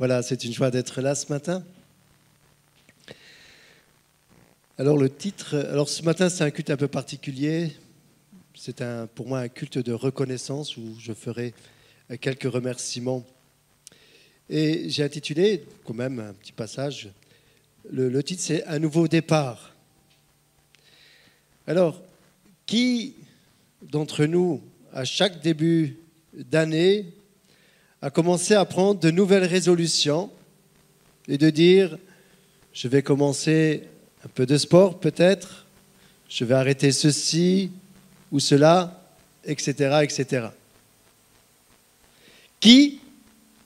Voilà, c'est une joie d'être là ce matin. Alors le titre, ce matin c'est un culte un peu particulier. C'est pour moi un culte de reconnaissance où je ferai quelques remerciements. Et j'ai intitulé, quand même un petit passage, le titre c'est « Un nouveau départ ». Alors, qui d'entre nous, à chaque début d'année, a commencé à prendre de nouvelles résolutions et de dire « je vais commencer un peu de sport peut-être, je vais arrêter ceci ou cela, etc. etc. » Qui,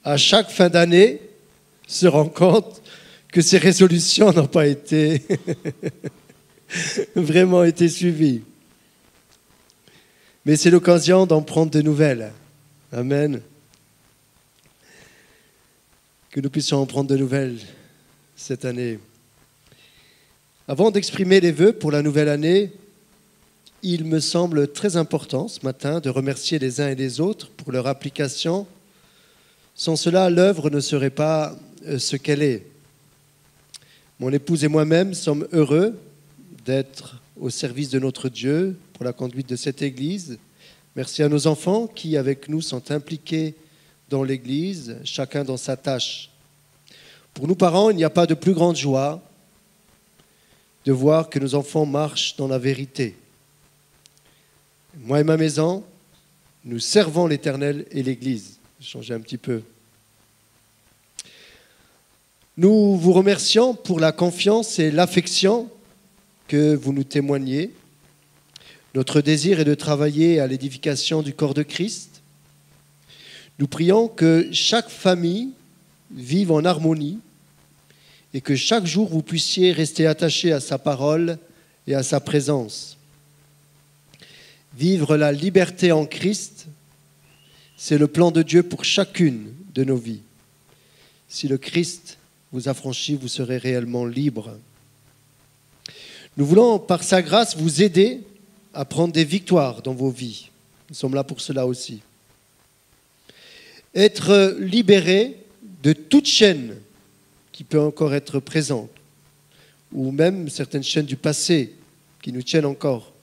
à chaque fin d'année, se rend compte que ces résolutions n'ont pas été vraiment été suivies. Mais c'est l'occasion d'en prendre de nouvelles. Amen. Que nous puissions en prendre de nouvelles cette année. Avant d'exprimer les vœux pour la nouvelle année, il me semble très important ce matin de remercier les uns et les autres pour leur application. Sans cela, l'œuvre ne serait pas ce qu'elle est. Mon épouse et moi-même sommes heureux d'être au service de notre Dieu pour la conduite de cette Église. Merci à nos enfants qui, avec nous, sont impliqués dans l'Église, chacun dans sa tâche. Pour nous parents, il n'y a pas de plus grande joie de voir que nos enfants marchent dans la vérité. Moi et ma maison, nous servons l'Éternel et l'Église. Je vais changer un petit peu. Nous vous remercions pour la confiance et l'affection que vous nous témoignez. Notre désir est de travailler à l'édification du corps de Christ. Nous prions que chaque famille vive en harmonie et que chaque jour vous puissiez rester attachés à sa parole et à sa présence. Vivre la liberté en Christ, c'est le plan de Dieu pour chacune de nos vies. Si le Christ vous affranchit, vous serez réellement libre. Nous voulons, par sa grâce, vous aider à prendre des victoires dans vos vies. Nous sommes là pour cela aussi. Être libéré de toute chaîne qui peut encore être présente, ou même certaines chaînes du passé qui nous tiennent encore.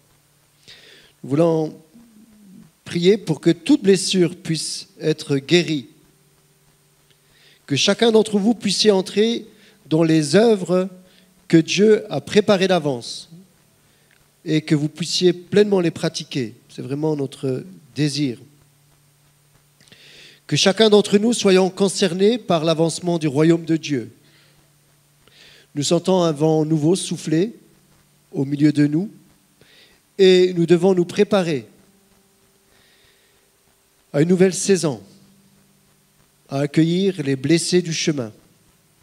Nous voulons prier pour que toute blessure puisse être guérie, que chacun d'entre vous puissiez entrer dans les œuvres que Dieu a préparées d'avance et que vous puissiez pleinement les pratiquer. C'est vraiment notre désir. Que chacun d'entre nous soyons concernés par l'avancement du royaume de Dieu. Nous sentons un vent nouveau souffler au milieu de nous et nous devons nous préparer à une nouvelle saison, à accueillir les blessés du chemin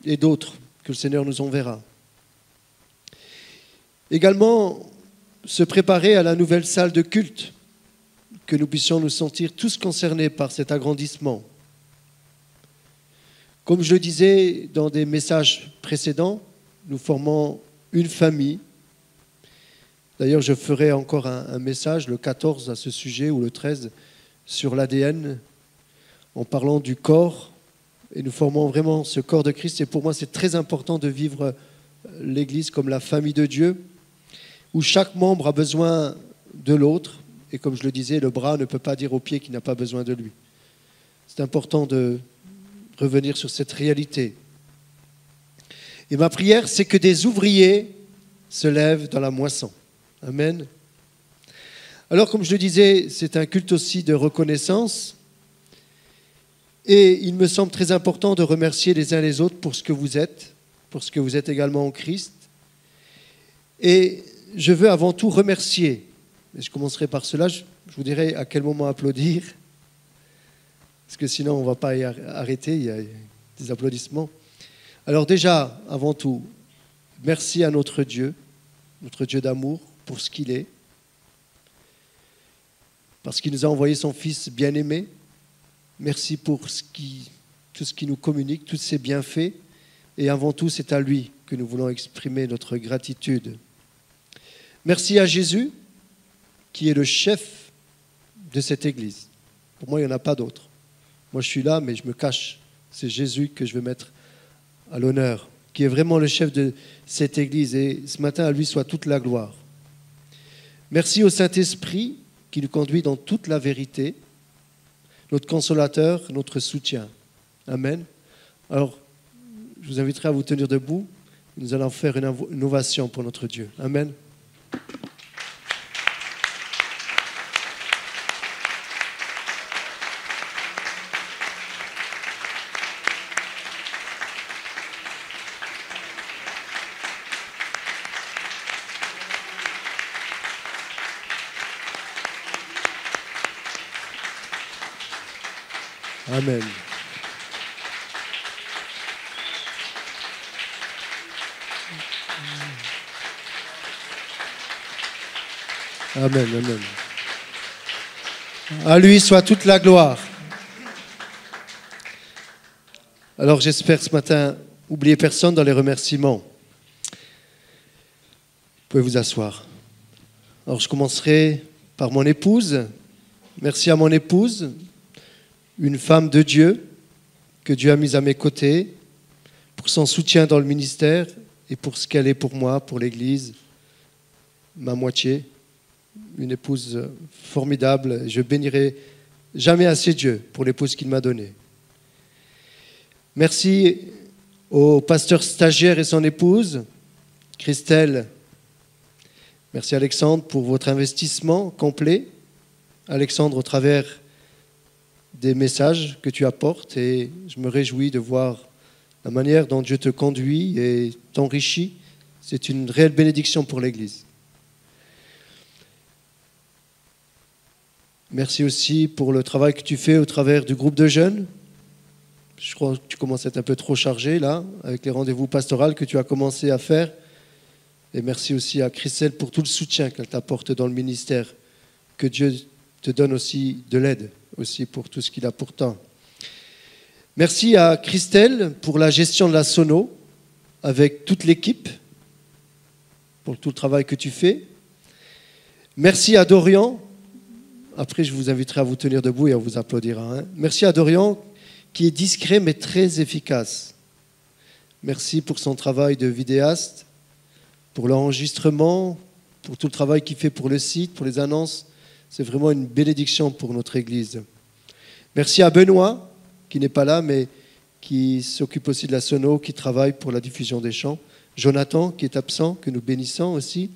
et d'autres que le Seigneur nous enverra. Également, se préparer à la nouvelle salle de culte, que nous puissions nous sentir tous concernés par cet agrandissement. Comme je le disais dans des messages précédents, nous formons une famille. D'ailleurs, je ferai encore un message, le 14 à ce sujet, ou le 13, sur l'ADN, en parlant du corps. Et nous formons vraiment ce corps de Christ. Et pour moi, c'est très important de vivre l'Église comme la famille de Dieu, où chaque membre a besoin de l'autre. Et comme je le disais, le bras ne peut pas dire au pied qu'il n'a pas besoin de lui. C'est important de revenir sur cette réalité. Et ma prière, c'est que des ouvriers se lèvent dans la moisson. Amen. Alors, comme je le disais, c'est un culte aussi de reconnaissance. Et il me semble très important de remercier les uns les autres pour ce que vous êtes également en Christ. Et je veux avant tout remercier. Et je commencerai par cela. Je vous dirai à quel moment applaudir. Parce que sinon, on ne va pas y arrêter. Il y a des applaudissements. Alors déjà, avant tout, merci à notre Dieu d'amour, pour ce qu'il est. Parce qu'il nous a envoyé son Fils bien-aimé. Merci pour tout ce qui nous communique, tous ses bienfaits. Et avant tout, c'est à lui que nous voulons exprimer notre gratitude. Merci à Jésus, qui est le chef de cette Église. Pour moi, il n'y en a pas d'autre. Moi, je suis là, mais je me cache C'est Jésus que je veux mettre à l'honneur, qui est vraiment le chef de cette Église. Et ce matin, à lui soit toute la gloire. Merci au Saint-Esprit qui nous conduit dans toute la vérité, notre consolateur, notre soutien. Amen. Alors, je vous inviterai à vous tenir debout. Nous allons faire une ovation pour notre Dieu. Amen. Amen. Amen, amen. À lui soit toute la gloire. Alors j'espère ce matin oublier personne dans les remerciements. Vous pouvez vous asseoir. Alors je commencerai par mon épouse. Merci à mon épouse, une femme de Dieu que Dieu a mise à mes côtés pour son soutien dans le ministère et pour ce qu'elle est pour moi, pour l'Église, ma moitié. Une épouse formidable. Je bénirai jamais assez Dieu pour l'épouse qu'il m'a donnée. Merci au pasteur stagiaire et son épouse, Christelle. Merci Alexandre pour votre investissement complet. Alexandre, au travers des messages que tu apportes, et je me réjouis de voir la manière dont Dieu te conduit et t'enrichit. C'est une réelle bénédiction pour l'Église. Merci aussi pour le travail que tu fais au travers du groupe de jeunes. Je crois que tu commences à être un peu trop chargé là, avec les rendez-vous pastoraux que tu as commencé à faire. Et merci aussi à Christelle pour tout le soutien qu'elle t'apporte dans le ministère. Que Dieu te donne aussi de l'aide, aussi pour tout ce qu'il a pour toi. Merci à Christelle pour la gestion de la sono, avec toute l'équipe, pour tout le travail que tu fais. Merci à Dorian. Après, je vous inviterai à vous tenir debout et on vous applaudira. Hein. Merci à Dorian, qui est discret mais très efficace. Merci pour son travail de vidéaste, pour l'enregistrement, pour tout le travail qu'il fait pour le site, pour les annonces. C'est vraiment une bénédiction pour notre Église. Merci à Benoît, qui n'est pas là, mais qui s'occupe aussi de la sono, qui travaille pour la diffusion des chants. Jonathan, qui est absent, que nous bénissons aussi.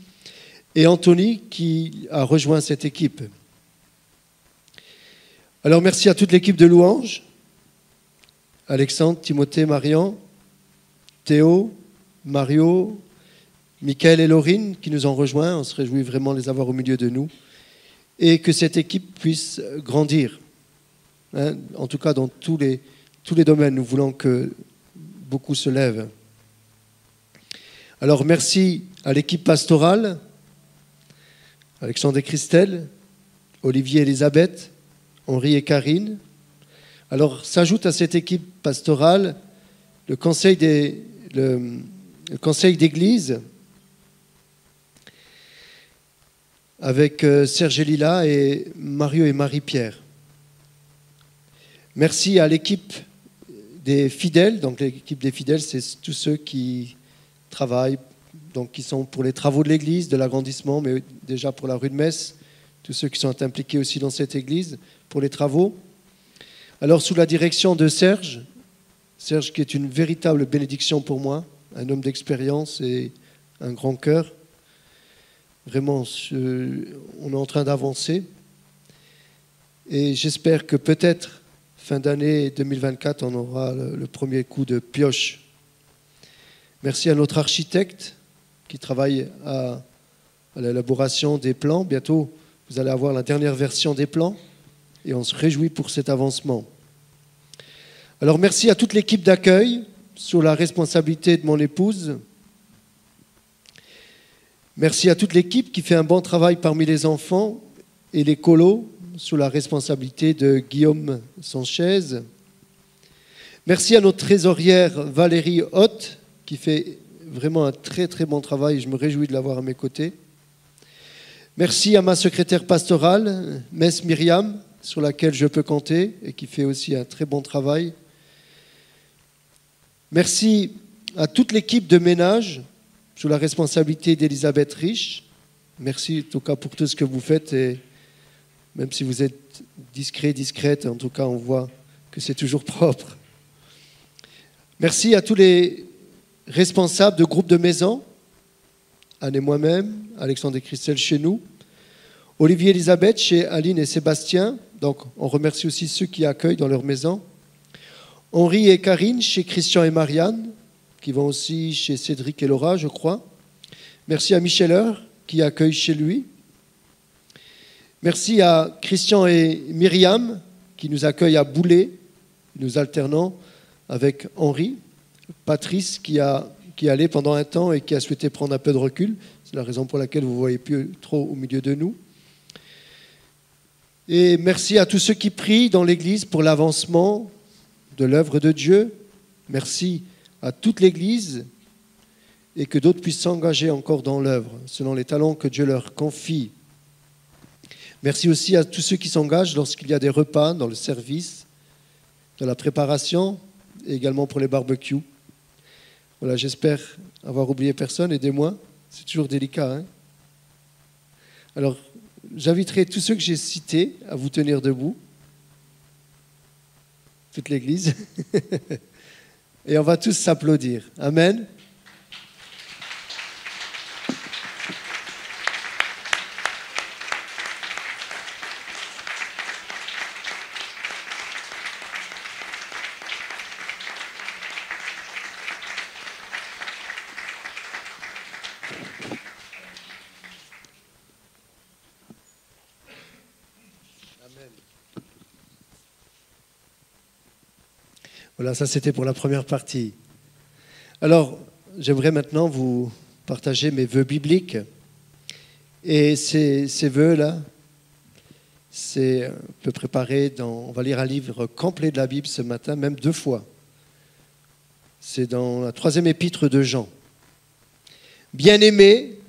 Et Anthony, qui a rejoint cette équipe. Alors merci à toute l'équipe de louanges, Alexandre, Timothée, Marian, Théo, Mario, Michael et Laurine qui nous ont rejoints. On se réjouit vraiment de les avoir au milieu de nous. Et que cette équipe puisse grandir. Hein, en tout cas, dans tous les domaines, nous voulons que beaucoup se lèvent. Alors merci à l'équipe pastorale, Alexandre et Christelle, Olivier et Elisabeth, Henri et Karine. Alors, s'ajoute à cette équipe pastorale le conseil d'église avec Serge et Lila et Mario et Marie-Pierre. Merci à l'équipe des fidèles. Donc, l'équipe des fidèles, c'est tous ceux qui travaillent, donc qui sont pour les travaux de l'église, de l'agrandissement, mais déjà pour la rue de Metz, tous ceux qui sont impliqués aussi dans cette église pour les travaux. Alors, sous la direction de Serge qui est une véritable bénédiction pour moi, un homme d'expérience et un grand cœur. Vraiment, on est en train d'avancer. Et j'espère que peut-être, fin d'année 2024, on aura le premier coup de pioche. Merci à notre architecte qui travaille à l'élaboration des plans. Bientôt, vous allez avoir la dernière version des plans et on se réjouit pour cet avancement. Alors merci à toute l'équipe d'accueil sous la responsabilité de mon épouse. Merci à toute l'équipe qui fait un bon travail parmi les enfants et les colos sous la responsabilité de Guillaume Sanchez. Merci à notre trésorière Valérie Hoth qui fait vraiment un très très bon travail. Je me réjouis de l'avoir à mes côtés. Merci à ma secrétaire pastorale, Mess Myriam, sur laquelle je peux compter et qui fait aussi un très bon travail. Merci à toute l'équipe de ménage sous la responsabilité d'Elisabeth Rich. Merci en tout cas pour tout ce que vous faites et même si vous êtes discrète, en tout cas on voit que c'est toujours propre. Merci à tous les responsables de groupes de maison, Anne et moi-même, Alexandre et Christelle chez nous, Olivier et Elisabeth chez Aline et Sébastien, donc on remercie aussi ceux qui accueillent dans leur maison, Henri et Karine chez Christian et Marianne, qui vont aussi chez Cédric et Laura, je crois. Merci à Michel Heur, qui accueille chez lui. Merci à Christian et Myriam, qui nous accueillent à Boulay, nous alternons avec Henri. Patrice, qui est allé pendant un temps et qui a souhaité prendre un peu de recul. C'est la raison pour laquelle vous ne voyez plus trop au milieu de nous. Et merci à tous ceux qui prient dans l'Église pour l'avancement de l'œuvre de Dieu. Merci à toute l'Église et que d'autres puissent s'engager encore dans l'œuvre selon les talents que Dieu leur confie. Merci aussi à tous ceux qui s'engagent lorsqu'il y a des repas dans le service, dans la préparation et également pour les barbecues. Voilà, j'espère avoir oublié personne, aidez-moi, c'est toujours délicat. Hein? Alors, j'inviterai tous ceux que j'ai cités à vous tenir debout, toute l'Église, et on va tous s'applaudir. Amen. Voilà, ça c'était pour la première partie. Alors, j'aimerais maintenant vous partager mes vœux bibliques. Et ces vœux-là, c'est un peu préparé on va lire un livre complet de la Bible ce matin, même 2 fois. C'est dans la 3e épître de Jean. Bien-aimé,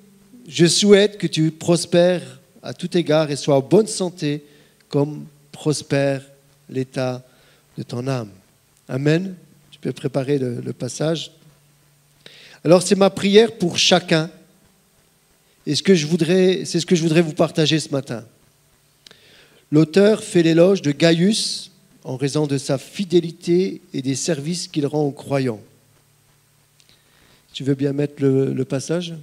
je souhaite que tu prospères à tout égard et sois en bonne santé, comme prospère l'état de ton âme. Amen. Tu peux préparer le passage. Alors, c'est ma prière pour chacun. Et c'est ce que je voudrais vous partager ce matin. L'auteur fait l'éloge de Gaius en raison de sa fidélité et des services qu'il rend aux croyants. Tu veux bien mettre le passage ?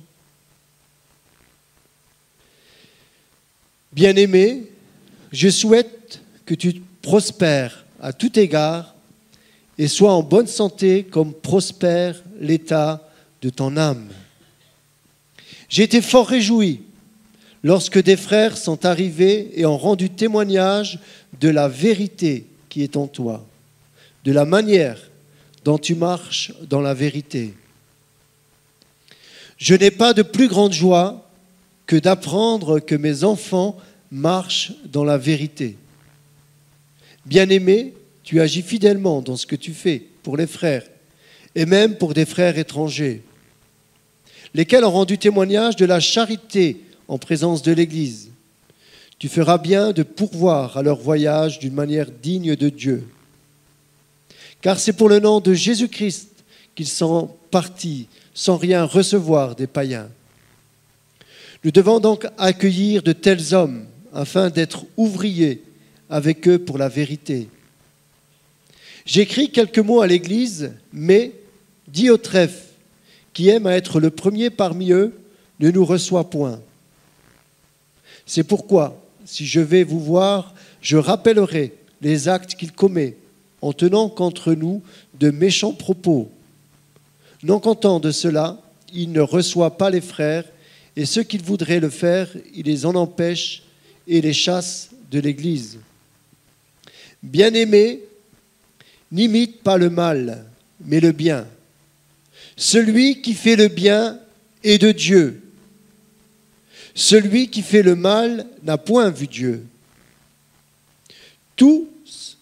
Bien-aimé, je souhaite que tu prospères à tout égard et sois en bonne santé comme prospère l'état de ton âme. J'ai été fort réjoui lorsque des frères sont arrivés et ont rendu témoignage de la vérité qui est en toi, de la manière dont tu marches dans la vérité. Je n'ai pas de plus grande joie que d'apprendre que mes enfants marchent dans la vérité. Bien-aimé, tu agis fidèlement dans ce que tu fais pour les frères, et même pour des frères étrangers, lesquels ont rendu témoignage de la charité en présence de l'Église. Tu feras bien de pourvoir à leur voyage d'une manière digne de Dieu. Car c'est pour le nom de Jésus-Christ qu'ils sont partis sans rien recevoir des païens. Nous devons donc accueillir de tels hommes afin d'être ouvriers avec eux pour la vérité. J'écris quelques mots à l'Église, mais Diotrephe, qui aime à être le premier parmi eux, ne nous reçoit point. C'est pourquoi, si je vais vous voir, je rappellerai les actes qu'il commet, en tenant contre nous de méchants propos. Non content de cela, il ne reçoit pas les frères, et ceux qui voudraient le faire, il les en empêche et les chasse de l'Église. Bien-aimés, n'imite pas le mal, mais le bien. Celui qui fait le bien est de Dieu. Celui qui fait le mal n'a point vu Dieu. Tous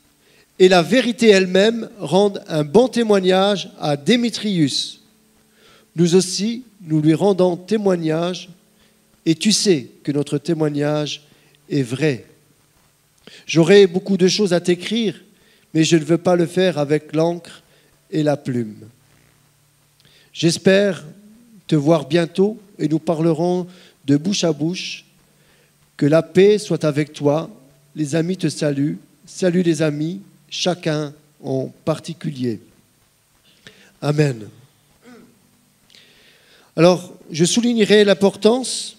et la vérité elle-même rendent un bon témoignage à Démétrius. Nous aussi, nous lui rendons témoignage, et tu sais que notre témoignage est vrai. J'aurais beaucoup de choses à t'écrire, mais je ne veux pas le faire avec l'encre et la plume. J'espère te voir bientôt et nous parlerons de bouche à bouche. Que la paix soit avec toi. Les amis te saluent. Salut les amis, chacun en particulier. Amen. Alors, je soulignerai l'importance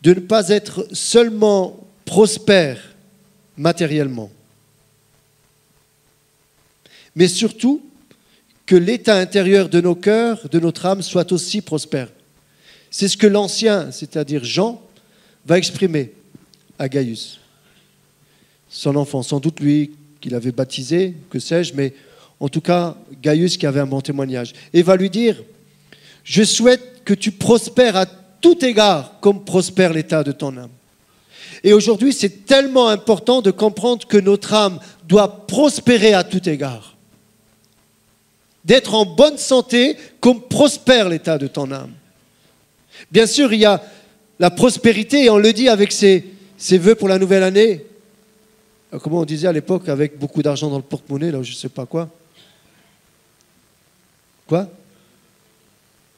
de ne pas être seulement prospère matériellement, mais surtout que l'état intérieur de nos cœurs, de notre âme, soit aussi prospère. C'est ce que l'ancien, c'est-à-dire Jean, va exprimer à Gaius, son enfant, sans doute lui qu'il avait baptisé, que sais-je, mais en tout cas Gaius qui avait un bon témoignage, et va lui dire: je souhaite que tu prospères à tout égard comme prospère l'état de ton âme. Et aujourd'hui, c'est tellement important de comprendre que notre âme doit prospérer à tout égard. D'être en bonne santé comme prospère l'état de ton âme. Bien sûr, il y a la prospérité, et on le dit avec ses vœux pour la nouvelle année. Comment on disait à l'époque, avec beaucoup d'argent dans le porte-monnaie, là, je ne sais pas quoi. Quoi ?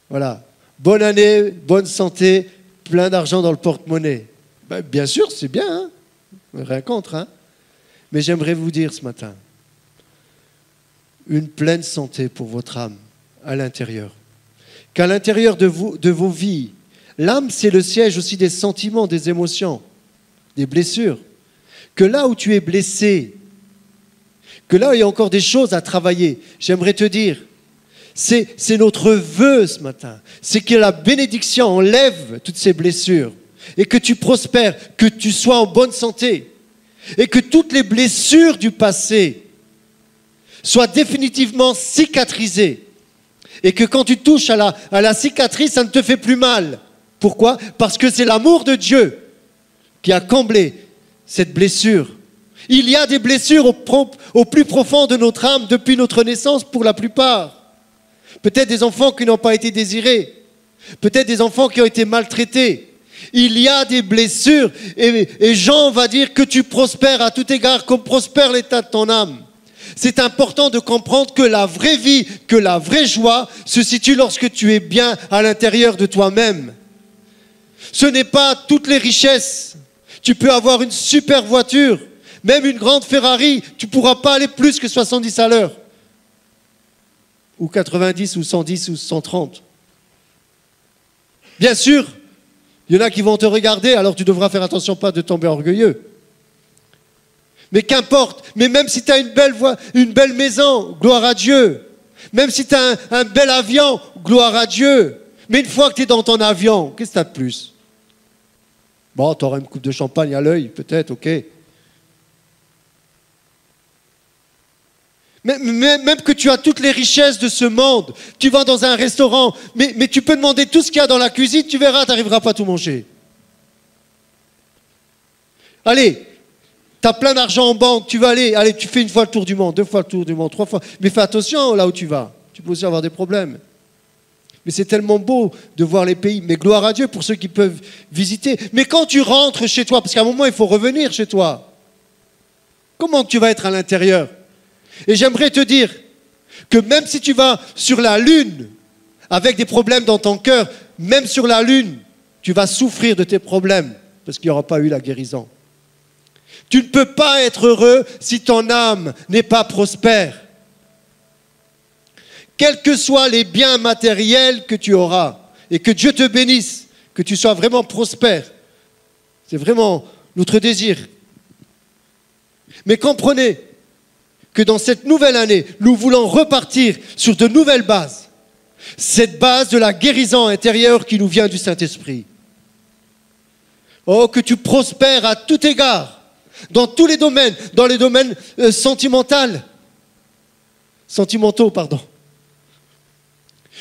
Voilà. Bonne année, bonne santé, plein d'argent dans le porte-monnaie. Ben, bien sûr, c'est bien, hein ? Rien contre, hein ? Mais j'aimerais vous dire ce matin, une pleine santé pour votre âme à l'intérieur. Qu'à l'intérieur de vos vies, l'âme, c'est le siège aussi des sentiments, des émotions, des blessures. Que là où tu es blessé, que là où il y a encore des choses à travailler, j'aimerais te dire, c'est notre vœu ce matin, c'est que la bénédiction enlève toutes ces blessures et que tu prospères, que tu sois en bonne santé et que toutes les blessures du passé soient définitivement cicatrisées et que quand tu touches à la cicatrice, ça ne te fait plus mal. Pourquoi ? Parce que c'est l'amour de Dieu qui a comblé cette blessure. Il y a des blessures au plus profond de notre âme depuis notre naissance pour la plupart. Peut-être des enfants qui n'ont pas été désirés. Peut-être des enfants qui ont été maltraités. Il y a des blessures et Jean va dire que tu prospères à tout égard comme prospère l'état de ton âme. C'est important de comprendre que la vraie vie, que la vraie joie se situe lorsque tu es bien à l'intérieur de toi-même. Ce n'est pas toutes les richesses. Tu peux avoir une super voiture, même une grande Ferrari, tu ne pourras pas aller plus que 70 à l'heure. Ou 90, ou 110, ou 130. Bien sûr, il y en a qui vont te regarder, alors tu devras faire attention pas de tomber orgueilleux. Mais qu'importe, mais même si tu as une belle maison, gloire à Dieu. Même si tu as un bel avion, gloire à Dieu. Mais une fois que tu es dans ton avion, qu'est-ce que tu as de plus ? Bon, tu auras une coupe de champagne à l'œil, peut-être, ok. Même que tu as toutes les richesses de ce monde, tu vas dans un restaurant, mais tu peux demander tout ce qu'il y a dans la cuisine, tu verras, tu n'arriveras pas à tout manger. Allez, tu as plein d'argent en banque, tu vas allez, tu fais une fois le tour du monde, 2 fois le tour du monde, 3 fois. Mais fais attention là où tu vas, tu peux aussi avoir des problèmes. Mais c'est tellement beau de voir les pays. Mais gloire à Dieu pour ceux qui peuvent visiter. Mais quand tu rentres chez toi, parce qu'à un moment, il faut revenir chez toi, comment tu vas être à l'intérieur ? Et j'aimerais te dire que même si tu vas sur la lune avec des problèmes dans ton cœur, même sur la lune, tu vas souffrir de tes problèmes parce qu'il n'y aura pas eu la guérison. Tu ne peux pas être heureux si ton âme n'est pas prospère. Quels que soient les biens matériels que tu auras, et que Dieu te bénisse, que tu sois vraiment prospère. C'est vraiment notre désir. Mais comprenez que dans cette nouvelle année, nous voulons repartir sur de nouvelles bases. Cette base de la guérison intérieure qui nous vient du Saint-Esprit. Oh, que tu prospères à tout égard, dans tous les domaines, dans les domaines sentimentaux,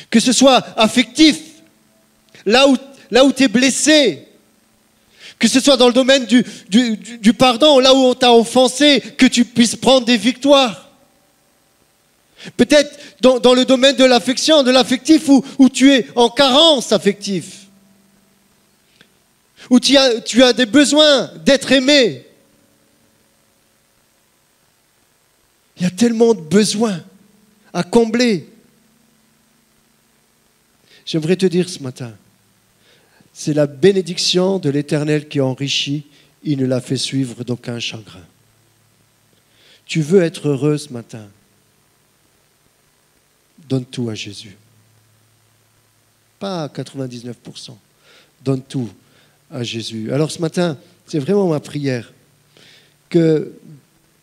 que ce soit affectif, là où tu es blessé, que ce soit dans le domaine du pardon, là où on t'a offensé, que tu puisses prendre des victoires. Peut-être dans le domaine de l'affection, de l'affectif, où tu es en carence affective, où tu as des besoins d'être aimé. Il y a tellement de besoins à combler. J'aimerais te dire ce matin, c'est la bénédiction de l'Éternel qui enrichit, il ne la fait suivre d'aucun chagrin. Tu veux être heureux ce matin, donne tout à Jésus. Pas à 99%, donne tout à Jésus. Alors ce matin, c'est vraiment ma prière que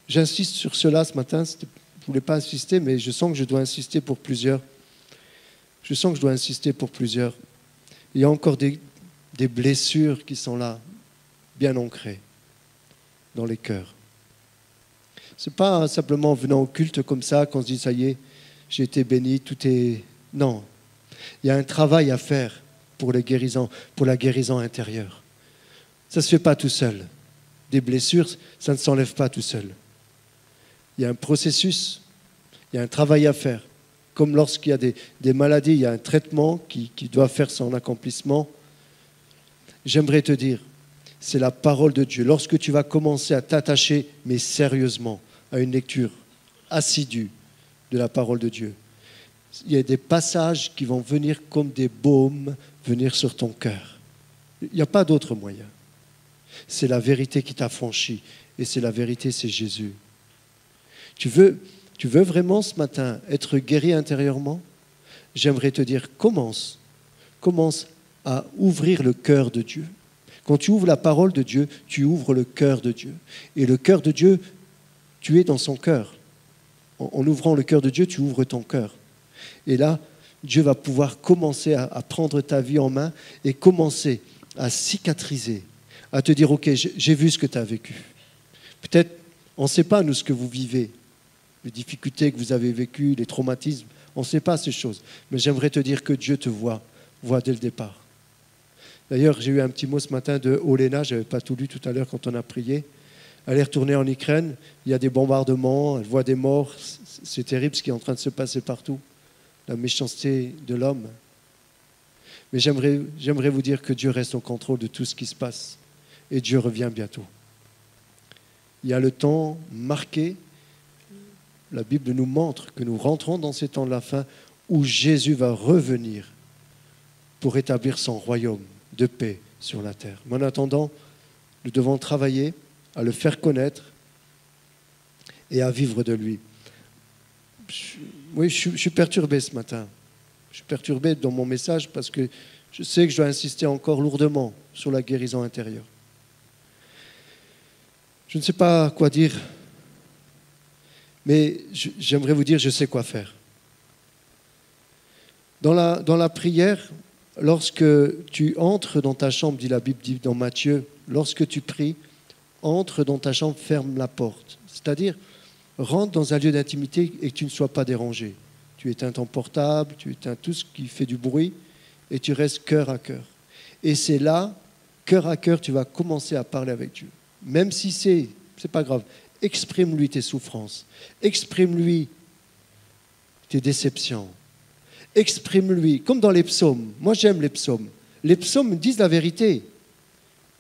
j'insiste sur cela ce matin. Je ne voulais pas insister, mais je sens que je dois insister pour plusieurs. Je sens que je dois insister pour plusieurs. Il y a encore des blessures qui sont là, bien ancrées dans les cœurs. Ce n'est pas simplement en venant au culte comme ça qu'on se dit « ça y est, j'ai été béni, tout est... » Non, il y a un travail à faire pour la guérison intérieure. Ça ne se fait pas tout seul. Des blessures, ça ne s'enlève pas tout seul. Il y a un processus, il y a un travail à faire. Comme lorsqu'il y a des maladies, il y a un traitement qui doit faire son accomplissement. J'aimerais te dire, c'est la parole de Dieu. Lorsque tu vas commencer à t'attacher, mais sérieusement, à une lecture assidue de la parole de Dieu, il y a des passages qui vont venir comme des baumes, venir sur ton cœur. Il n'y a pas d'autre moyen. C'est la vérité qui t'a franchi. Et c'est la vérité, c'est Jésus. Tu veux vraiment ce matin être guéri intérieurement? J'aimerais te dire, commence à ouvrir le cœur de Dieu. Quand tu ouvres la parole de Dieu, tu ouvres le cœur de Dieu. Et le cœur de Dieu, tu es dans son cœur. En ouvrant le cœur de Dieu, tu ouvres ton cœur. Et là, Dieu va pouvoir commencer à prendre ta vie en main et commencer à cicatriser, à te dire, ok, j'ai vu ce que tu as vécu. Peut-être, on ne sait pas, nous, ce que vous vivez, les difficultés que vous avez vécues, les traumatismes, on ne sait pas ces choses. Mais j'aimerais te dire que Dieu te voit dès le départ. D'ailleurs, j'ai eu un petit mot ce matin de Olena, je n'avais pas tout lu tout à l'heure quand on a prié. Elle est retournée en Ukraine, il y a des bombardements, elle voit des morts, c'est terrible ce qui est en train de se passer partout, la méchanceté de l'homme. Mais j'aimerais vous dire que Dieu reste au contrôle de tout ce qui se passe et Dieu revient bientôt. Il y a le temps marqué, la Bible nous montre que nous rentrons dans ces temps de la fin où Jésus va revenir pour établir son royaume de paix sur la terre. Mais en attendant, nous devons travailler à le faire connaître et à vivre de lui. Je suis perturbé ce matin. Je suis perturbé dans mon message parce que je sais que je dois insister encore lourdement sur la guérison intérieure. Je ne sais pas quoi dire, mais j'aimerais vous dire, je sais quoi faire. Dans la prière, lorsque tu entres dans ta chambre, dit la Bible, dit dans Matthieu, lorsque tu pries, entre dans ta chambre, ferme la porte. C'est-à-dire, rentre dans un lieu d'intimité et que tu ne sois pas dérangé. Tu éteins ton portable, tu éteins tout ce qui fait du bruit et tu restes cœur à cœur. Et c'est là, cœur à cœur, tu vas commencer à parler avec Dieu. Même si c'est pas grave, exprime-lui tes souffrances, exprime-lui tes déceptions, exprime-lui, comme dans les psaumes. Moi, j'aime les psaumes. Les psaumes disent la vérité.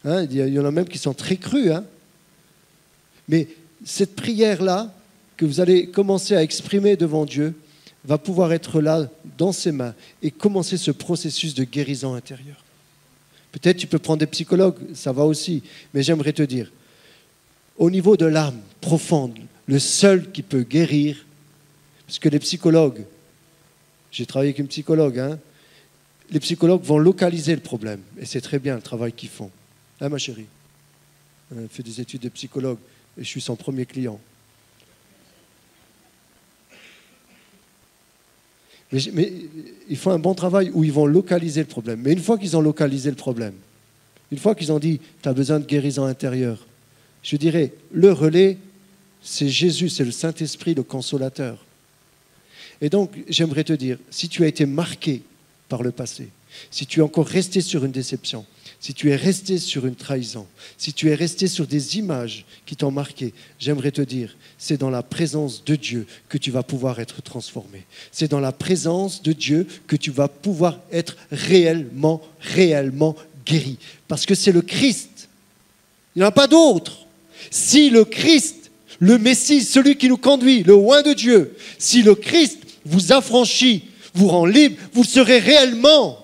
Hein, il y en a même qui sont très crus. Hein. Mais cette prière-là, que vous allez commencer à exprimer devant Dieu, va pouvoir être là, dans ses mains, et commencer ce processus de guérison intérieure. Peut-être tu peux prendre des psychologues, ça va aussi. Mais j'aimerais te dire, au niveau de l'âme profonde, le seul qui peut guérir, parce que les psychologues, j'ai travaillé avec une psychologue, hein, les psychologues vont localiser le problème. Et c'est très bien le travail qu'ils font. Hein, ma chérie? Elle fait des études de psychologue et je suis son premier client. Mais ils font un bon travail où ils vont localiser le problème. Mais une fois qu'ils ont localisé le problème, une fois qu'ils ont dit « tu as besoin de guérison intérieure », je dirais, le relais, c'est Jésus, c'est le Saint-Esprit, le consolateur. Et donc, j'aimerais te dire, si tu as été marqué par le passé, si tu es encore resté sur une déception, si tu es resté sur une trahison, si tu es resté sur des images qui t'ont marqué, j'aimerais te dire, c'est dans la présence de Dieu que tu vas pouvoir être transformé. C'est dans la présence de Dieu que tu vas pouvoir être réellement guéri. Parce que c'est le Christ. Il n'y en a pas d'autre. Si le Christ, le Messie, celui qui nous conduit, le oint de Dieu, si le Christ vous affranchit, vous rend libre, vous le serez réellement.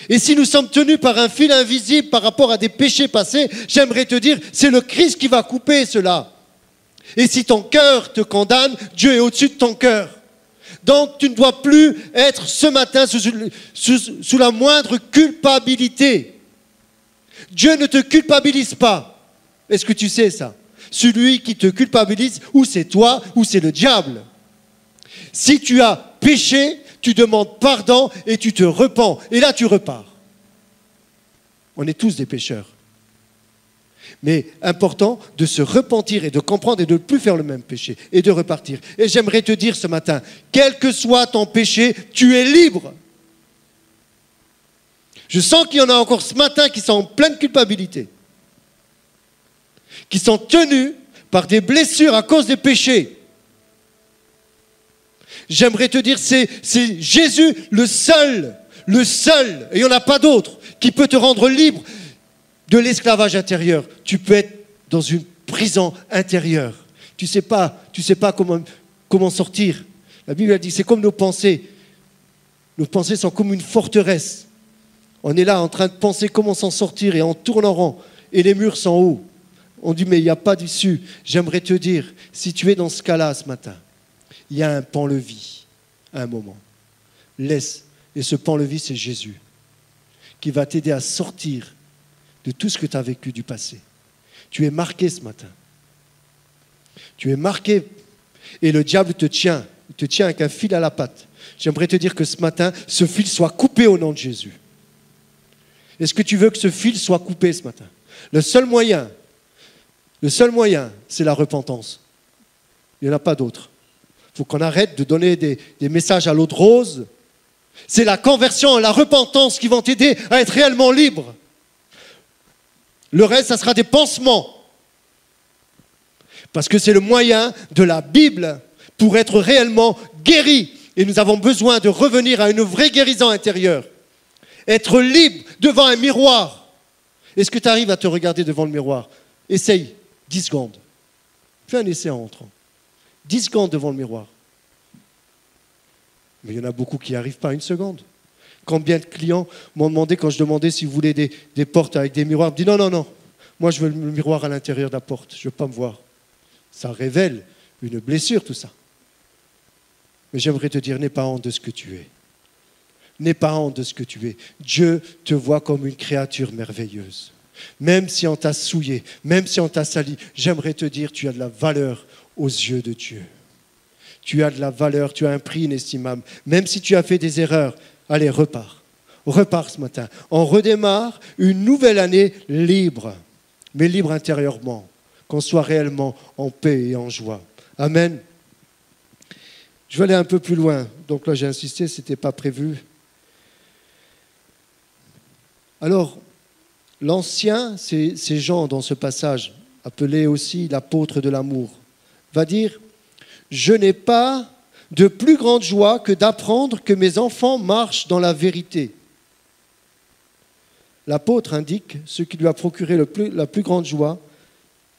Et si nous sommes tenus par un fil invisible par rapport à des péchés passés, j'aimerais te dire, c'est le Christ qui va couper cela. Et si ton cœur te condamne, Dieu est au-dessus de ton cœur. Donc tu ne dois plus être ce matin sous la moindre culpabilité. Dieu ne te culpabilise pas. Est-ce que tu sais ça? Celui qui te culpabilise, ou c'est toi, ou c'est le diable. Si tu as péché, tu demandes pardon et tu te repens. Et là, tu repars. On est tous des pécheurs. Mais important de se repentir et de comprendre et de ne plus faire le même péché et de repartir. Et j'aimerais te dire ce matin, quel que soit ton péché, tu es libre. Je sens qu'il y en a encore ce matin qui sont en pleine culpabilité, qui sont tenus par des blessures à cause des péchés. J'aimerais te dire, c'est Jésus le seul, et il n'y en a pas d'autre, qui peut te rendre libre de l'esclavage intérieur. Tu peux être dans une prison intérieure. Tu sais pas comment sortir. La Bible a dit, c'est comme nos pensées. Nos pensées sont comme une forteresse. On est là en train de penser comment s'en sortir et on tourne en rond. Et les murs sont hauts. On dit, mais il n'y a pas d'issue. J'aimerais te dire, si tu es dans ce cas-là ce matin, il y a un pan-levis à un moment. Laisse. Et ce pan-levis, c'est Jésus, qui va t'aider à sortir de tout ce que tu as vécu du passé. Tu es marqué ce matin. Tu es marqué et le diable te tient. Il te tient avec un fil à la patte. J'aimerais te dire que ce matin, ce fil soit coupé au nom de Jésus. Est-ce que tu veux que ce fil soit coupé ce matin? Le seul moyen, c'est la repentance. Il n'y en a pas d'autre. Il faut qu'on arrête de donner des messages à l'eau de rose. C'est la conversion et la repentance qui vont t'aider à être réellement libre. Le reste, ça sera des pansements. Parce que c'est le moyen de la Bible pour être réellement guéri. Et nous avons besoin de revenir à une vraie guérison intérieure. Être libre devant un miroir. Est-ce que tu arrives à te regarder devant le miroir? Essaye, 10 secondes. Fais un essai en entrant. 10 secondes devant le miroir. Mais il y en a beaucoup qui n'y arrivent pas une seconde. Combien de clients m'ont demandé, quand je demandais si vous voulez des portes avec des miroirs, ils me disent non, moi je veux le miroir à l'intérieur de la porte, je ne veux pas me voir. Ça révèle une blessure tout ça. Mais j'aimerais te dire, n'aie pas honte de ce que tu es. N'aie pas honte de ce que tu es. Dieu te voit comme une créature merveilleuse. Même si on t'a souillé, même si on t'a sali, j'aimerais te dire, tu as de la valeur aux yeux de Dieu. Tu as de la valeur, tu as un prix inestimable. Même si tu as fait des erreurs, allez, repars. Repars ce matin. On redémarre une nouvelle année libre, mais libre intérieurement, qu'on soit réellement en paix et en joie. Amen. Je vais aller un peu plus loin. Donc là, j'ai insisté, ce n'était pas prévu. Alors, l'ancien, c'est Jean dans ce passage, appelé aussi l'apôtre de l'amour, va dire « Je n'ai pas de plus grande joie que d'apprendre que mes enfants marchent dans la vérité. » L'apôtre indique ce qui lui a procuré la plus grande joie,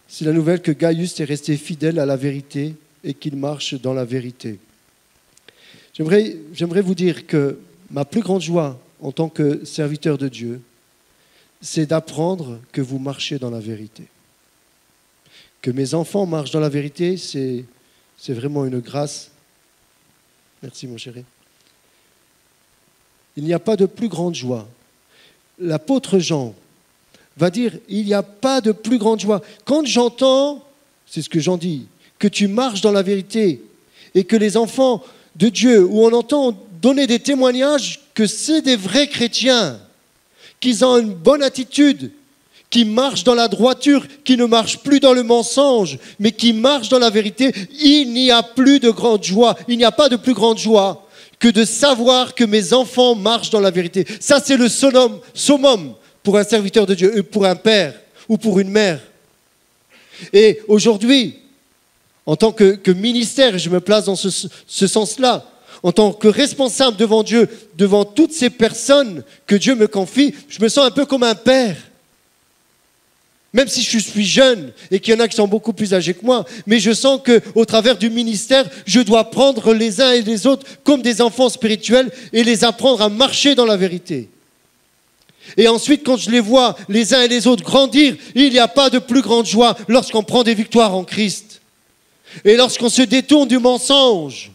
c'est la nouvelle que Gaius est resté fidèle à la vérité et qu'il marche dans la vérité. J'aimerais vous dire que ma plus grande joie en tant que serviteur de Dieu, c'est d'apprendre que vous marchez dans la vérité. Que mes enfants marchent dans la vérité, c'est vraiment une grâce. Merci mon chéri. Il n'y a pas de plus grande joie. L'apôtre Jean va dire, il n'y a pas de plus grande joie. Quand j'entends, c'est ce que Jean dit, que tu marches dans la vérité et que les enfants de Dieu, où on entend donner des témoignages que c'est des vrais chrétiens, qu'ils ont une bonne attitude, qui marchent dans la droiture, qui ne marchent plus dans le mensonge, mais qui marchent dans la vérité, il n'y a plus de grande joie, il n'y a pas de plus grande joie que de savoir que mes enfants marchent dans la vérité. Ça, c'est le summum pour un serviteur de Dieu, pour un père ou pour une mère. Et aujourd'hui, en tant que ministère, je me place dans ce sens-là, en tant que responsable devant Dieu, devant toutes ces personnes que Dieu me confie, je me sens un peu comme un père. Même si je suis jeune et qu'il y en a qui sont beaucoup plus âgés que moi, mais je sens qu'au travers du ministère, je dois prendre les uns et les autres comme des enfants spirituels et les apprendre à marcher dans la vérité. Et ensuite, quand je les vois les uns et les autres grandir, il n'y a pas de plus grande joie lorsqu'on prend des victoires en Christ. Et lorsqu'on se détourne du mensonge,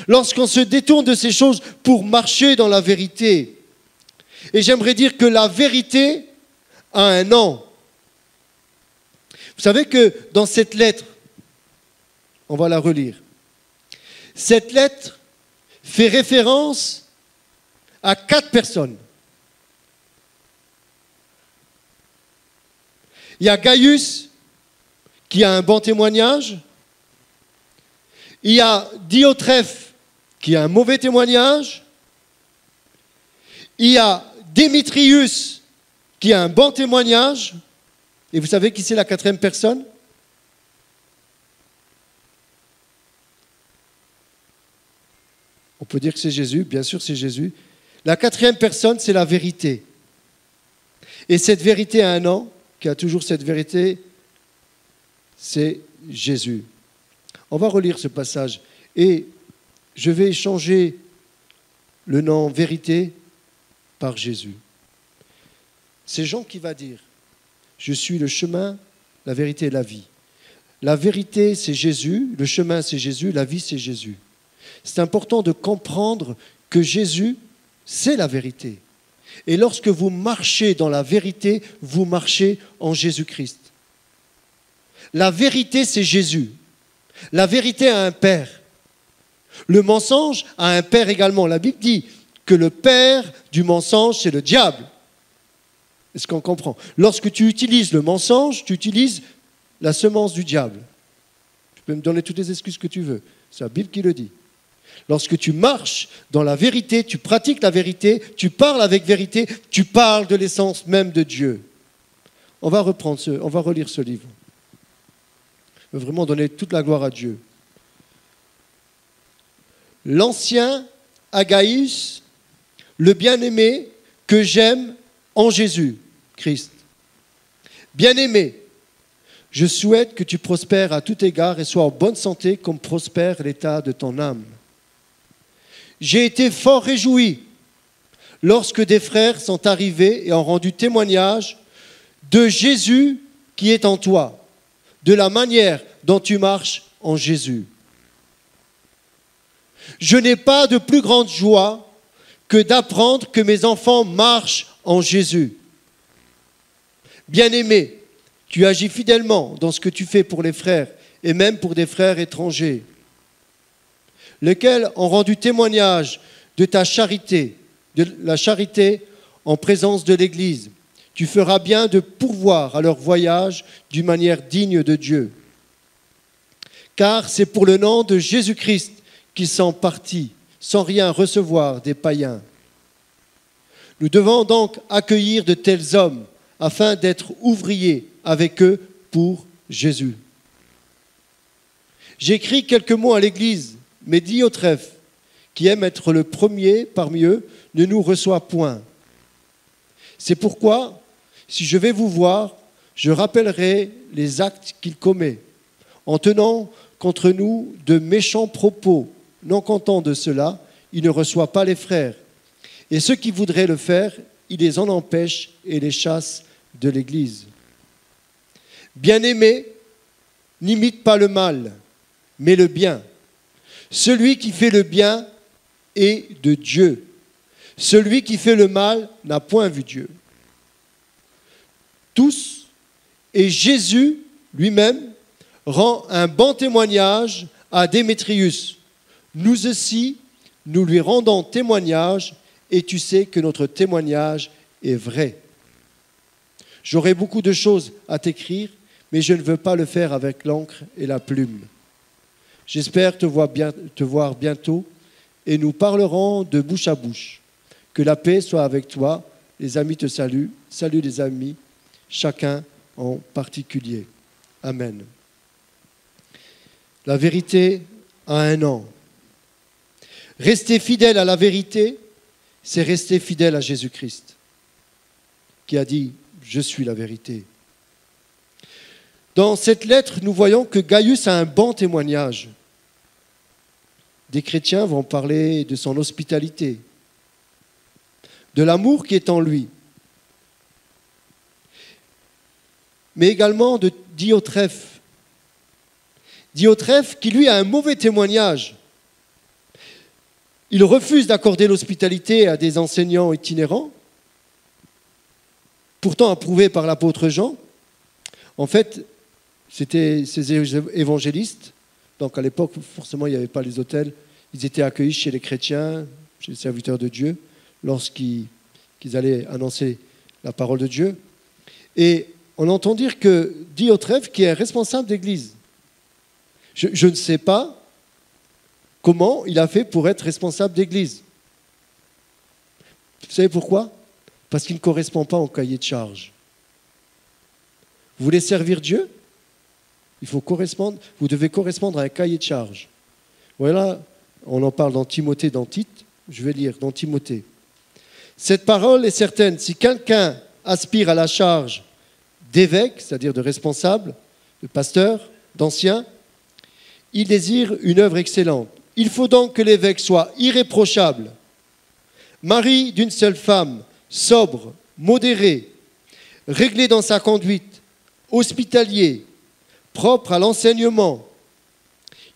lorsqu'on se détourne de ces choses pour marcher dans la vérité. Et j'aimerais dire que la vérité a un nom. Vous savez que dans cette lettre, on va la relire, cette lettre fait référence à 4 personnes. Il y a Gaius qui a un bon témoignage, il y a Diotrephe qui a un mauvais témoignage, il y a Démétrius qui a un bon témoignage. Et vous savez qui c'est la 4e personne? On peut dire que c'est Jésus, bien sûr c'est Jésus. La 4e personne, c'est la vérité. Et cette vérité a un nom, qui a toujours cette vérité, c'est Jésus. On va relire ce passage et je vais changer le nom vérité par Jésus. C'est Jean qui va dire: je suis le chemin, la vérité et la vie. La vérité, c'est Jésus, le chemin, c'est Jésus, la vie, c'est Jésus. C'est important de comprendre que Jésus, c'est la vérité. Et lorsque vous marchez dans la vérité, vous marchez en Jésus-Christ. La vérité, c'est Jésus. La vérité a un père. Le mensonge a un père également. La Bible dit que le père du mensonge, c'est le diable. Est-ce qu'on comprend? Lorsque tu utilises le mensonge, tu utilises la semence du diable. Tu peux me donner toutes les excuses que tu veux. C'est la Bible qui le dit. Lorsque tu marches dans la vérité, tu pratiques la vérité, tu parles avec vérité, tu parles de l'essence même de Dieu. On va relire ce livre. Je veux vraiment donner toute la gloire à Dieu. L'ancien Agaius, le bien-aimé que j'aime en Jésus-Christ. Bien-aimé, je souhaite que tu prospères à tout égard et sois en bonne santé comme prospère l'état de ton âme. J'ai été fort réjoui lorsque des frères sont arrivés et ont rendu témoignage de Jésus qui est en toi, de la manière dont tu marches en Jésus. Je n'ai pas de plus grande joie que d'apprendre que mes enfants marchent en Jésus. Bien-aimé, tu agis fidèlement dans ce que tu fais pour les frères et même pour des frères étrangers, lesquels ont rendu témoignage de ta charité, de la charité en présence de l'Église. Tu feras bien de pourvoir à leur voyage d'une manière digne de Dieu. Car c'est pour le nom de Jésus-Christ qu'ils sont partis, sans rien recevoir des païens. Nous devons donc accueillir de tels hommes afin d'être ouvriers avec eux pour Jésus. J'écris quelques mots à l'Église, mais Diotrephe, qui aime être le premier parmi eux, ne nous reçoit point. C'est pourquoi, si je vais vous voir, je rappellerai les actes qu'il commet, en tenant contre nous de méchants propos. Non content de cela, il ne reçoit pas les frères. Et ceux qui voudraient le faire, il les en empêche et les chasse de l'Église. Bien-aimé, n'imite pas le mal, mais le bien. Celui qui fait le bien est de Dieu. Celui qui fait le mal n'a point vu Dieu. Tous, et Jésus lui-même rend un bon témoignage à Démétrius. Nous aussi, nous lui rendons témoignage, et tu sais que notre témoignage est vrai. J'aurais beaucoup de choses à t'écrire, mais je ne veux pas le faire avec l'encre et la plume. J'espère te voir bientôt, et nous parlerons de bouche à bouche. Que la paix soit avec toi. Les amis te saluent. Salut les amis, chacun en particulier. Amen. La vérité a un nom. Rester fidèle à la vérité, c'est rester fidèle à Jésus-Christ, qui a dit « Je suis la vérité ». Dans cette lettre, nous voyons que Gaius a un bon témoignage. Des chrétiens vont parler de son hospitalité, de l'amour qui est en lui, mais également de Diotrephe. Diotrephe qui, lui, a un mauvais témoignage. Il refuse d'accorder l'hospitalité à des enseignants itinérants, pourtant approuvé par l'apôtre Jean. En fait, c'était ces évangélistes. Donc à l'époque, forcément, il n'y avait pas les hôtels. Ils étaient accueillis chez les chrétiens, chez les serviteurs de Dieu, lorsqu'ils allaient annoncer la parole de Dieu. Et on entend dire que Diotrephe, qui est responsable d'église, je ne sais pas comment il a fait pour être responsable d'église. Vous savez pourquoi? Parce qu'il ne correspond pas au cahier de charge. Vous voulez servir Dieu? Vous devez correspondre à un cahier de charge. Voilà, on en parle dans Timothée, dans Tite. Je vais lire dans Timothée. Cette parole est certaine. Si quelqu'un aspire à la charge d'évêque, c'est-à-dire de responsable, de pasteur, d'ancien, il désire une œuvre excellente. Il faut donc que l'évêque soit irréprochable, mari d'une seule femme, sobre, modéré, réglé dans sa conduite, hospitalier, propre à l'enseignement.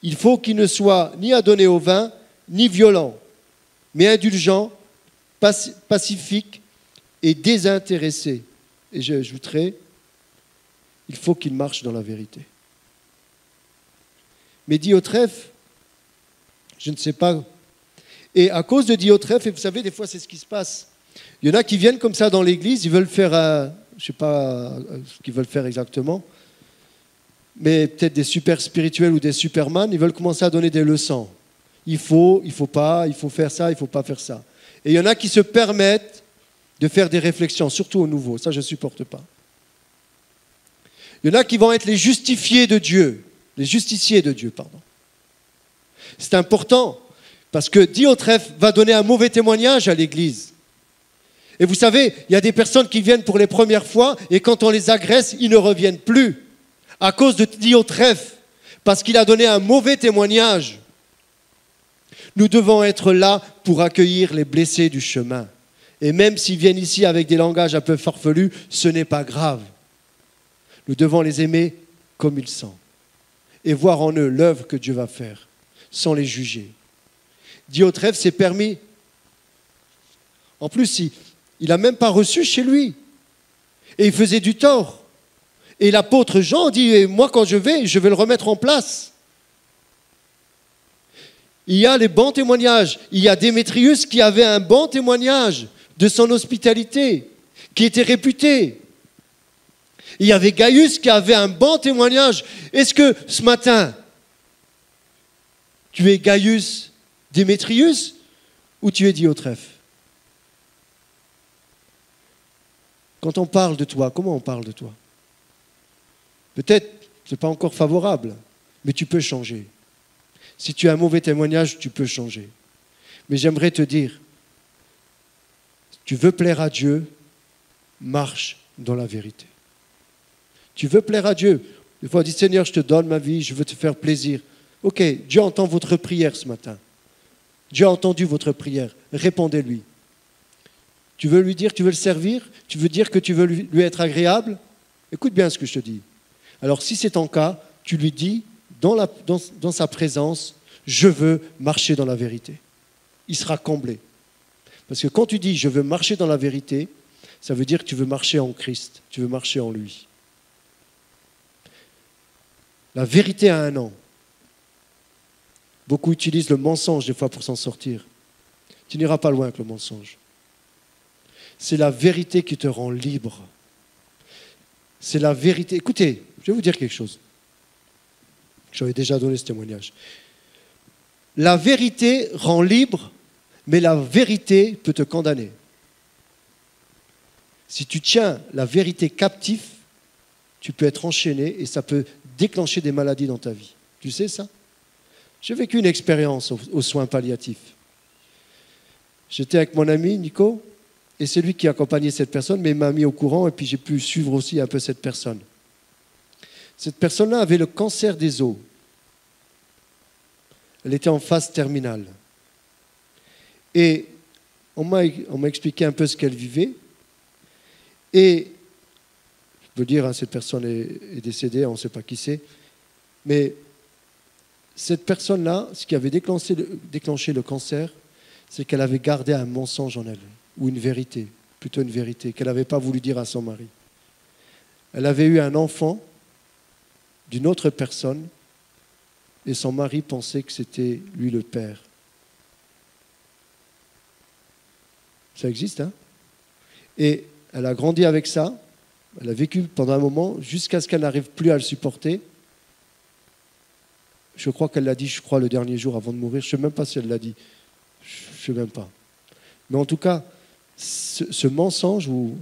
Il faut qu'il ne soit ni adonné au vin, ni violent, mais indulgent, pacifique et désintéressé. Et j'ajouterai, il faut qu'il marche dans la vérité. Mais Diotrephe, je ne sais pas. Et à cause de Diotrephe, et vous savez, des fois c'est ce qui se passe. Il y en a qui viennent comme ça dans l'église, ils veulent faire, je ne sais pas ce qu'ils veulent faire exactement, mais peut-être des super spirituels ou des superman, ils veulent commencer à donner des leçons. Il faut pas, il faut faire ça, il ne faut pas faire ça. Et il y en a qui se permettent de faire des réflexions, surtout aux nouveaux. Ça, je ne supporte pas. Il y en a qui vont être les justifiés de Dieu, les justiciers de Dieu, pardon. C'est important, parce que Diotrephe va donner un mauvais témoignage à l'Église. Et vous savez, il y a des personnes qui viennent pour les premières fois, et quand on les agresse, ils ne reviennent plus, à cause de Diotrephe, parce qu'il a donné un mauvais témoignage. Nous devons être là pour accueillir les blessés du chemin. Et même s'ils viennent ici avec des langages un peu farfelus, ce n'est pas grave. Nous devons les aimer comme ils sont, et voir en eux l'œuvre que Dieu va faire, sans les juger. Diotrephe s'est permis, en plus il n'a même pas reçu chez lui, et il faisait du tort. Et l'apôtre Jean dit, moi quand je vais le remettre en place. Il y a les bons témoignages, il y a Démétrius qui avait un bon témoignage de son hospitalité, qui était réputé. Il y avait Gaius qui avait un bon témoignage. Est-ce que ce matin, tu es Gaius Démétrius ou tu es Diotrephe? Quand on parle de toi, comment on parle de toi? Peut-être ce n'est pas encore favorable, mais tu peux changer. Si tu as un mauvais témoignage, tu peux changer. Mais j'aimerais te dire, tu veux plaire à Dieu, marche dans la vérité. Tu veux plaire à Dieu. Des fois, on dit, Seigneur, je te donne ma vie, je veux te faire plaisir. Ok, Dieu entend votre prière ce matin. Dieu a entendu votre prière. Répondez-lui. Tu veux lui dire, tu veux le servir? Tu veux dire que tu veux lui être agréable? Écoute bien ce que je te dis. Alors, si c'est ton cas, tu lui dis, dans sa présence, je veux marcher dans la vérité. Il sera comblé. Parce que quand tu dis, je veux marcher dans la vérité, ça veut dire que tu veux marcher en Christ, tu veux marcher en lui. La vérité a un nom. Beaucoup utilisent le mensonge des fois pour s'en sortir. Tu n'iras pas loin avec le mensonge. C'est la vérité qui te rend libre. C'est la vérité. Écoutez, je vais vous dire quelque chose. J'avais déjà donné ce témoignage. La vérité rend libre, mais la vérité peut te condamner. Si tu tiens la vérité captive, tu peux être enchaîné et ça peut déclencher des maladies dans ta vie. Tu sais ça? J'ai vécu une expérience aux soins palliatifs. J'étais avec mon ami Nico, et c'est lui qui accompagnait cette personne, mais il m'a mis au courant, et puis j'ai pu suivre aussi un peu cette personne. Cette personne-là avait le cancer des os. Elle était en phase terminale. Et on m'a expliqué un peu ce qu'elle vivait. Et je peux dire, hein, cette personne est décédée, on ne sait pas qui c'est. Mais cette personne-là, ce qui avait déclenché le cancer, c'est qu'elle avait gardé un mensonge en elle, ou une vérité, plutôt une vérité, qu'elle n'avait pas voulu dire à son mari. Elle avait eu un enfant d'une autre personne, et son mari pensait que c'était lui le père. Ça existe, hein? Et elle a grandi avec ça, elle a vécu pendant un moment, jusqu'à ce qu'elle n'arrive plus à le supporter. Je crois qu'elle l'a dit, le dernier jour avant de mourir. Je ne sais même pas si elle l'a dit. Je ne sais même pas. Mais en tout cas, ce mensonge, ou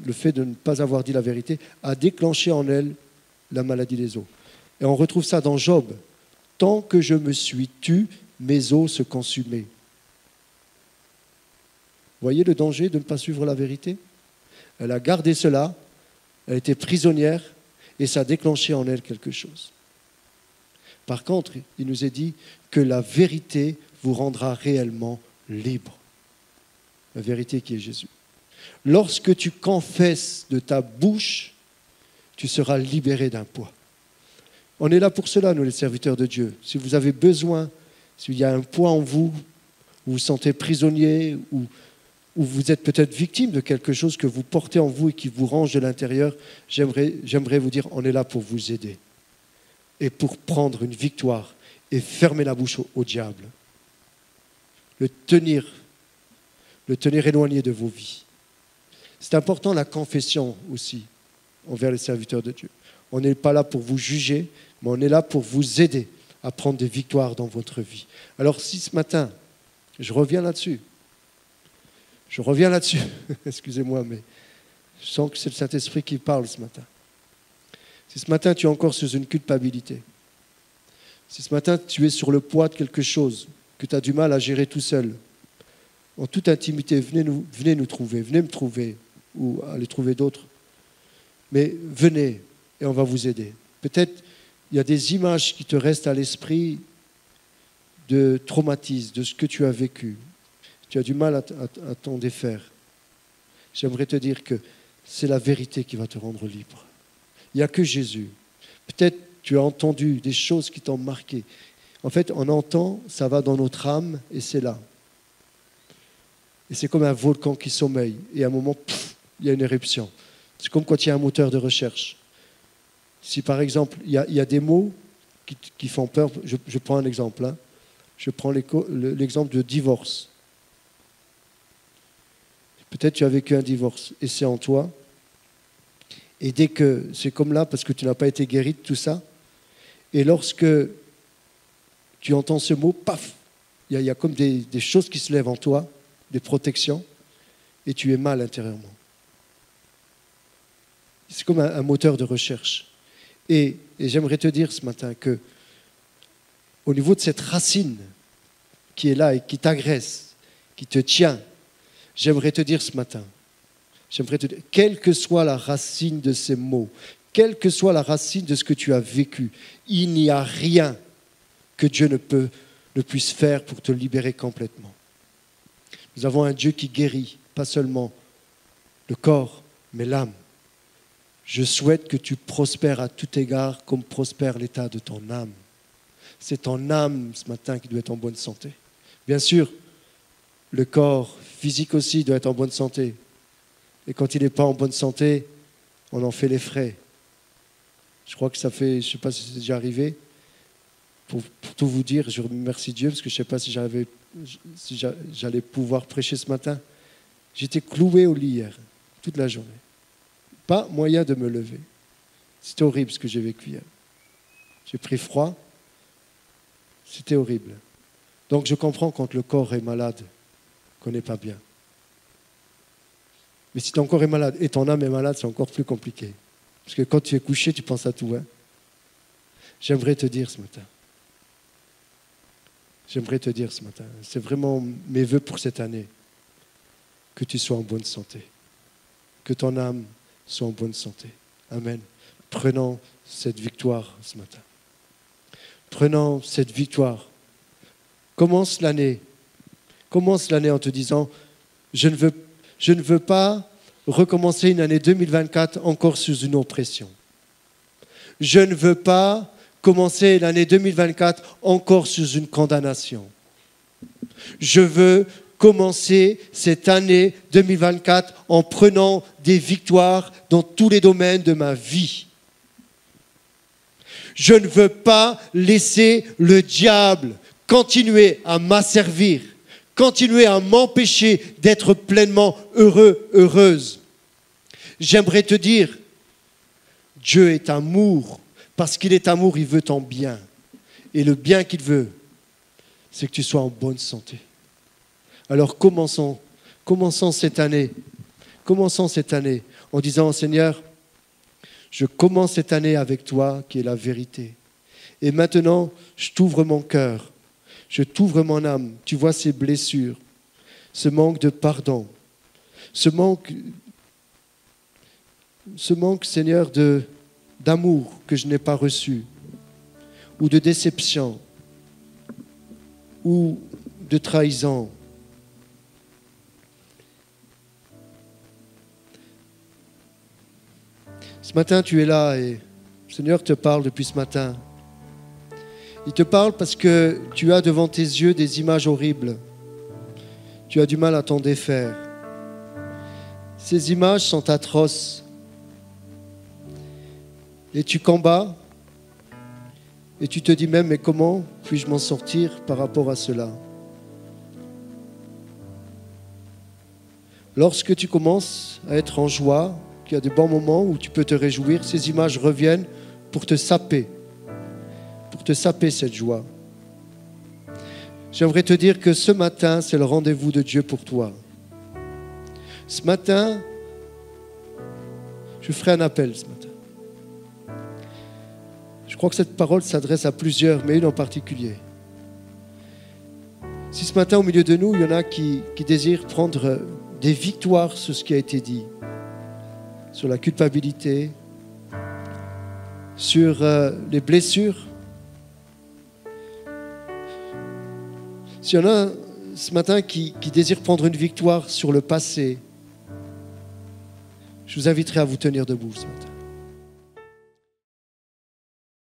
le fait de ne pas avoir dit la vérité, a déclenché en elle la maladie des os. Et on retrouve ça dans Job. Tant que je me suis tu, mes os se consumaient. Vous voyez le danger de ne pas suivre la vérité? Elle a gardé cela, elle était prisonnière, et ça a déclenché en elle quelque chose. Par contre, il nous est dit que la vérité vous rendra réellement libre. La vérité qui est Jésus. Lorsque tu confesses de ta bouche, tu seras libéré d'un poids. On est là pour cela, nous les serviteurs de Dieu. Si vous avez besoin, s'il y a un poids en vous, vous vous sentez prisonnier, ou vous êtes peut-être victime de quelque chose que vous portez en vous et qui vous range de l'intérieur, j'aimerais vous dire, on est là pour vous aider. Et pour prendre une victoire et fermer la bouche au diable. Le tenir éloigné de vos vies. C'est important la confession aussi envers les serviteurs de Dieu. On n'est pas là pour vous juger, mais on est là pour vous aider à prendre des victoires dans votre vie. Alors si ce matin, je reviens là-dessus, excusez-moi, mais je sens que c'est le Saint-Esprit qui parle ce matin. Si ce matin tu es encore sous une culpabilité, si ce matin tu es sur le poids de quelque chose que tu as du mal à gérer tout seul, en toute intimité, venez nous trouver, venez me trouver ou aller trouver d'autres. Mais venez et on va vous aider. Peut-être il y a des images qui te restent à l'esprit de traumatisme, de ce que tu as vécu. Tu as du mal à t'en défaire. J'aimerais te dire que c'est la vérité qui va te rendre libre. Il n'y a que Jésus. Peut-être tu as entendu des choses qui t'ont marqué. En fait, on entend, ça va dans notre âme et c'est là. Et c'est comme un volcan qui sommeille. Et à un moment, il y a une éruption. C'est comme quand il y a un moteur de recherche. Si par exemple, il y a des mots qui font peur, je prends un exemple. Hein. Je prends l'exemple de divorce. Peut-être tu as vécu un divorce et c'est en toi. Et dès que, c'est comme là, parce que tu n'as pas été guéri de tout ça, et lorsque tu entends ce mot, paf, il y a comme des choses qui se lèvent en toi, des protections, et tu es mal intérieurement. C'est comme un moteur de recherche. Et j'aimerais te dire ce matin que, au niveau de cette racine qui est là et qui t'agresse, qui te tient, j'aimerais te dire ce matin, quelle que soit la racine de ces mots, quelle que soit la racine de ce que tu as vécu, il n'y a rien que Dieu ne puisse faire pour te libérer complètement. Nous avons un Dieu qui guérit, pas seulement le corps, mais l'âme. Je souhaite que tu prospères à tout égard comme prospère l'état de ton âme. C'est ton âme ce matin qui doit être en bonne santé. Bien sûr, le corps physique aussi doit être en bonne santé. Et quand il n'est pas en bonne santé, on en fait les frais. Je crois que ça fait, je ne sais pas si c'est déjà arrivé. Pour tout vous dire, je remercie Dieu parce que je ne sais pas si j'allais pouvoir prêcher ce matin. J'étais cloué au lit hier, toute la journée. Pas moyen de me lever. C'était horrible ce que j'ai vécu hier. J'ai pris froid. C'était horrible. Donc je comprends quand le corps est malade, qu'on n'est pas bien. Mais si ton corps est malade et ton âme est malade, c'est encore plus compliqué. Parce que quand tu es couché, tu penses à tout. Hein? J'aimerais te dire ce matin. C'est vraiment mes vœux pour cette année. Que tu sois en bonne santé. Que ton âme soit en bonne santé. Amen. Prenons cette victoire ce matin. Prenons cette victoire. Commence l'année. Commence l'année en te disant, je ne veux pas recommencer une année 2024 encore sous une oppression. Je ne veux pas commencer l'année 2024 encore sous une condamnation. Je veux commencer cette année 2024 en prenant des victoires dans tous les domaines de ma vie. Je ne veux pas laisser le diable continuer à m'asservir, continuer à m'empêcher d'être pleinement heureux, heureuse. J'aimerais te dire, Dieu est amour. Parce qu'il est amour, il veut ton bien. Et le bien qu'il veut, c'est que tu sois en bonne santé. Alors commençons cette année. Commençons cette année en disant, Seigneur, je commence cette année avec toi qui est la vérité. Et maintenant, je t'ouvre mon cœur. Je t'ouvre mon âme. Tu vois ces blessures, ce manque de pardon, ce manque, Seigneur, d'amour que je n'ai pas reçu, ou de déception, ou de trahison. Ce matin, tu es là et le Seigneur te parle depuis ce matin. Il te parle parce que tu as devant tes yeux des images horribles. Tu as du mal à t'en défaire. Ces images sont atroces. Et tu combats. Et tu te dis même, mais comment puis-je m'en sortir par rapport à cela? Lorsque tu commences à être en joie, qu'il y a de bons moments où tu peux te réjouir, ces images reviennent pour te saper cette joie. J'aimerais te dire que ce matin, c'est le rendez-vous de Dieu pour toi. Ce matin, je ferai un appel ce matin. Je crois que cette parole s'adresse à plusieurs, mais une en particulier. Si ce matin, au milieu de nous, il y en a qui désirent prendre des victoires sur ce qui a été dit, sur la culpabilité, sur les blessures. S'il y en a ce matin qui désirent prendre une victoire sur le passé, je vous inviterai à vous tenir debout ce matin.